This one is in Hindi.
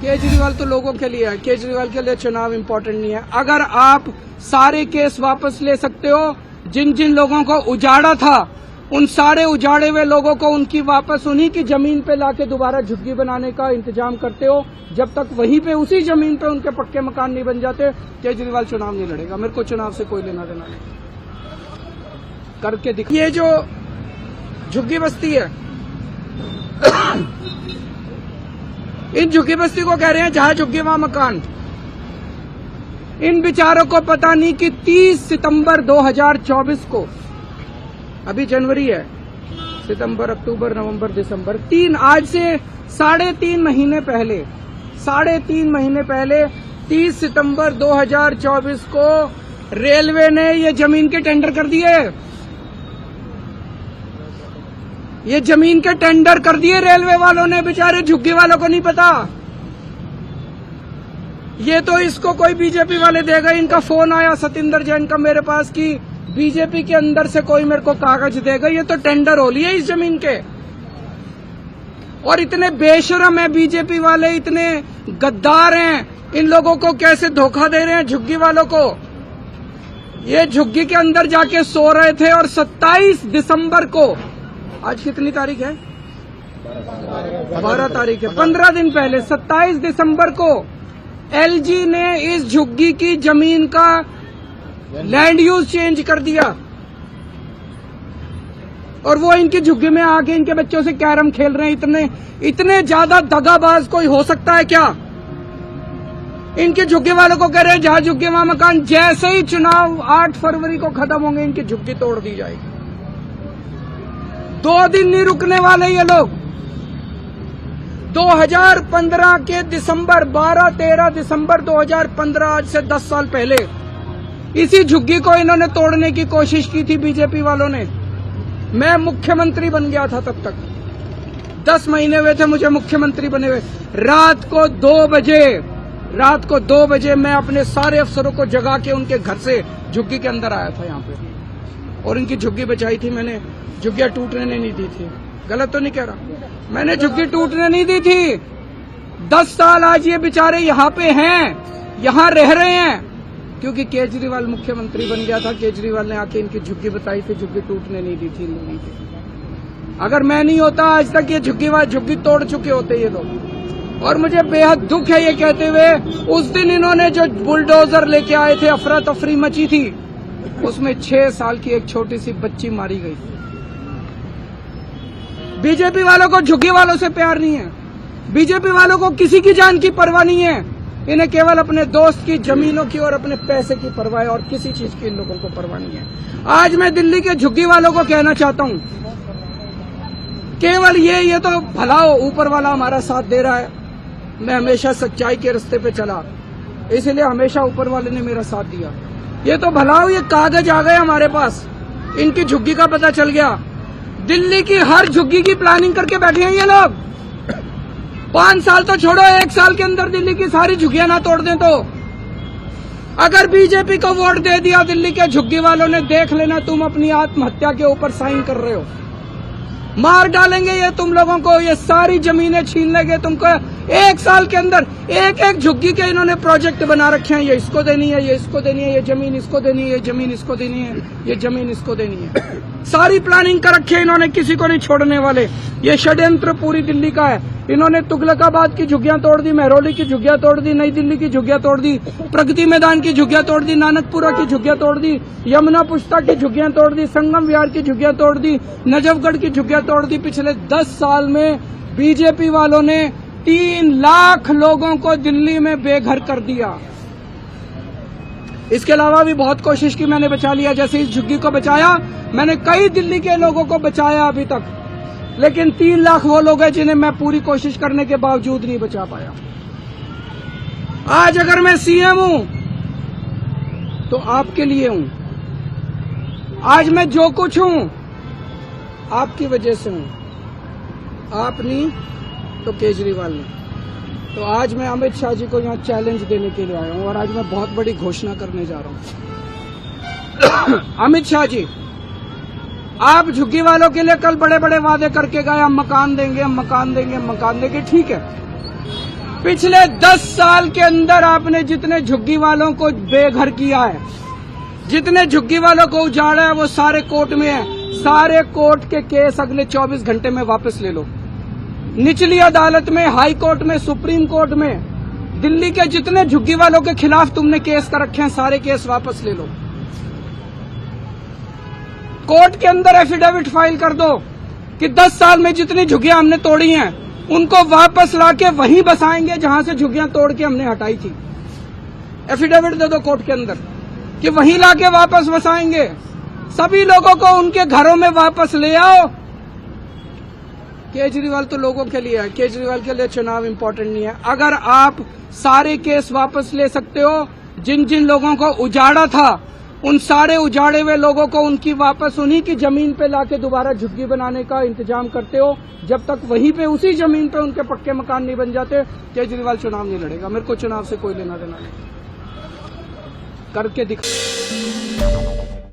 केजरीवाल तो लोगों के लिए है, केजरीवाल के लिए चुनाव इम्पोर्टेंट नहीं है। अगर आप सारे केस वापस ले सकते हो, जिन जिन लोगों को उजाड़ा था उन सारे उजाड़े हुए लोगों को उनकी वापस उन्हीं की जमीन पे लाके दोबारा झुग्गी बनाने का इंतजाम करते हो, जब तक वहीं पे उसी जमीन पे उनके पक्के मकान नहीं बन जाते, केजरीवाल चुनाव नहीं लड़ेगा। मेरे को चुनाव से कोई लेना देना नहीं। करके दिखा। ये जो झुग्गी बस्ती है इन झुग्गी बस्ती को कह रहे हैं जहां झुग्गी वहां मकान। इन बेचारों को पता नहीं कि 30 सितंबर 2024 को, अभी जनवरी है, सितंबर, अक्टूबर, नवंबर, दिसंबर, आज से 3.5 महीने पहले 30 सितंबर 2024 को रेलवे ने ये जमीन के टेंडर कर दिए। ये जमीन के टेंडर कर दिए रेलवे वालों ने, बेचारे झुग्गी वालों को नहीं पता। ये तो इसको कोई बीजेपी वाले देगा। इनका फोन आया सतिंदर जैन का मेरे पास कि बीजेपी के अंदर से कोई मेरे को कागज देगा। ये तो टेंडर हो लिए इस जमीन के। और इतने बेशरम है बीजेपी वाले, इतने गद्दार हैं, इन लोगों को कैसे धोखा दे रहे हैं झुग्गी वालों को। ये झुग्गी के अंदर जाके सो रहे थे और 27 दिसंबर को, आज कितनी तारीख है? 12 तारीख है। 15 दिन पहले 27 दिसंबर को एलजी ने इस झुग्गी की जमीन का लैंड यूज चेंज कर दिया और वो इनकी झुग्गी में आके इनके बच्चों से कैरम खेल रहे हैं। इतने ज्यादा दगाबाज कोई हो सकता है क्या? इनके झुग्गी वालों को कह रहे हैं जहां झुग्गी वहां मकान। जैसे ही चुनाव 8 फरवरी को खत्म होंगे इनकी झुग्गी तोड़ दी जाएगी। 2 दिन नहीं रुकने वाले ये लोग। 2015 के दिसंबर 12-13 दिसंबर 2015, आज से 10 साल पहले, इसी झुग्गी को इन्होंने तोड़ने की कोशिश की थी बीजेपी वालों ने। मैं मुख्यमंत्री बन गया था तब तक, 10 महीने हुए थे मुझे मुख्यमंत्री बने हुए। रात को 2 बजे मैं अपने सारे अफसरों को जगा के उनके घर से झुग्गी के अंदर आया था यहाँ पे, और इनकी झुग्गी बचाई थी मैंने। झुग्गियां टूटने नहीं दी थी। गलत तो नहीं कह रहा, मैंने झुग्गी टूटने नहीं दी थी। 10 साल आज ये बेचारे यहाँ पे हैं, यहाँ रह रहे हैं, क्योंकि केजरीवाल मुख्यमंत्री बन गया था। केजरीवाल ने आके इनकी झुग्गी बताई थी, झुग्गी टूटने नहीं दी थी इन लोगों की। अगर मैं नहीं होता आज तक ये झुग्गी तोड़ चुके होते ये लोग। और मुझे बेहद दुख है ये कहते हुए, उस दिन इन्होंने जो बुलडोजर लेके आए थे, अफरा तफरी मची थी, उसमें 6 साल की एक छोटी सी बच्ची मारी गई। बीजेपी वालों को झुग्गी वालों से प्यार नहीं है। बीजेपी वालों को किसी की जान की परवाह नहीं है। इन्हें केवल अपने दोस्त की जमीनों की और अपने पैसे की परवाह है, और किसी चीज की इन लोगों को परवाह नहीं है। आज मैं दिल्ली के झुग्गी वालों को कहना चाहता हूं, केवल ये तो भला हो, ऊपर वाला हमारा साथ दे रहा है। मैं हमेशा सच्चाई के रास्ते पे चला, इसलिए हमेशा ऊपर वाले ने मेरा साथ दिया। ये तो भला हो, ये कागज आ गए हमारे पास, इनकी झुग्गी का पता चल गया। दिल्ली की हर झुग्गी की प्लानिंग करके बैठे हैं ये लोग। 5 साल तो छोड़ो, 1 साल के अंदर दिल्ली की सारी झुग्गियां ना तोड़ दें तो। अगर बीजेपी को वोट दे दिया दिल्ली के झुग्गी वालों ने, देख लेना तुम अपनी आत्महत्या के ऊपर साइन कर रहे हो। मार डालेंगे ये तुम लोगों को, ये सारी जमीनें छीन लेंगे तुमको। 1 साल के अंदर एक झुग्गी के इन्होंने प्रोजेक्ट बना रखे हैं। ये इसको देनी है, ये इसको देनी है, ये जमीन इसको देनी है, ये जमीन इसको देनी है, ये जमीन इसको देनी है। सारी प्लानिंग कर रखी है इन्होंने, किसी को नहीं छोड़ने वाले। ये षड्यंत्र पूरी दिल्ली का है। इन्होंने तुगलकाबाद की झुग्गियां तोड़ दी, महरौली की झुग्गियां तोड़ दी, नई दिल्ली की झुग्गियां तोड़ दी, प्रगति मैदान की झुग्गियां तोड़ दी, नानकपुरा की झुग्गियां तोड़ दी, यमुना पुष्ता की झुग्गियां तोड़ दी, संगम विहार की झुग्गियां तोड़ दी, नजफगढ़ की झुग्गियां तोड़ दी। पिछले 10 साल में बीजेपी वालों ने 3 लाख लोगों को दिल्ली में बेघर कर दिया। इसके अलावा भी बहुत कोशिश की मैंने, बचा लिया। जैसे इस झुग्गी को बचाया मैंने, कई दिल्ली के लोगों को बचाया अभी तक, लेकिन 3 लाख वो लोग हैं जिन्हें मैं पूरी कोशिश करने के बावजूद नहीं बचा पाया। आज अगर मैं सीएम हूं तो आपके लिए हूं। आज मैं जो कुछ हूं आपकी वजह से हूं। आप नहीं तो केजरीवाल ने। तो आज मैं अमित शाह जी को यहाँ चैलेंज देने के लिए आया हूं, और आज मैं बहुत बड़ी घोषणा करने जा रहा हूं। अमित शाह जी, आप झुग्गी वालों के लिए कल बड़े बड़े वादे करके गए, हम मकान देंगे, हम मकान देंगे, हम मकान देंगे। ठीक है, पिछले 10 साल के अंदर आपने जितने झुग्गी वालों को बेघर किया है, जितने झुग्गी वालों को उजाड़ा है, वो सारे कोर्ट में है। सारे कोर्ट के केस अगले 24 घंटे में वापस ले लो। निचली अदालत में, हाई कोर्ट में, सुप्रीम कोर्ट में, दिल्ली के जितने झुग्गी वालों के खिलाफ तुमने केस कर रखे हैं, सारे केस वापस ले लो। कोर्ट के अंदर एफिडेविट फाइल कर दो कि 10 साल में जितनी झुग्गियां हमने तोड़ी हैं, उनको वापस लाके वहीं बसाएंगे जहां से झुग्गियां तोड़ के हमने हटाई थी। एफिडेविट दे दो कोर्ट के अंदर कि वहीं लाके वापस बसाएंगे। सभी लोगों को उनके घरों में वापस ले आओ। केजरीवाल तो लोगों के लिए है, केजरीवाल के लिए चुनाव इंपॉर्टेंट नहीं है। अगर आप सारे केस वापस ले सकते हो, जिन जिन लोगों को उजाड़ा था, उन सारे उजाड़े हुए लोगों को उनकी वापस उन्हीं की जमीन पे लाके दोबारा झुग्गी बनाने का इंतजाम करते हो, जब तक वहीं पे उसी जमीन पे उनके पक्के मकान नहीं बन जाते, केजरीवाल चुनाव नहीं लड़ेगा। मेरे को चुनाव से कोई लेना देना नहीं, करके दिखा।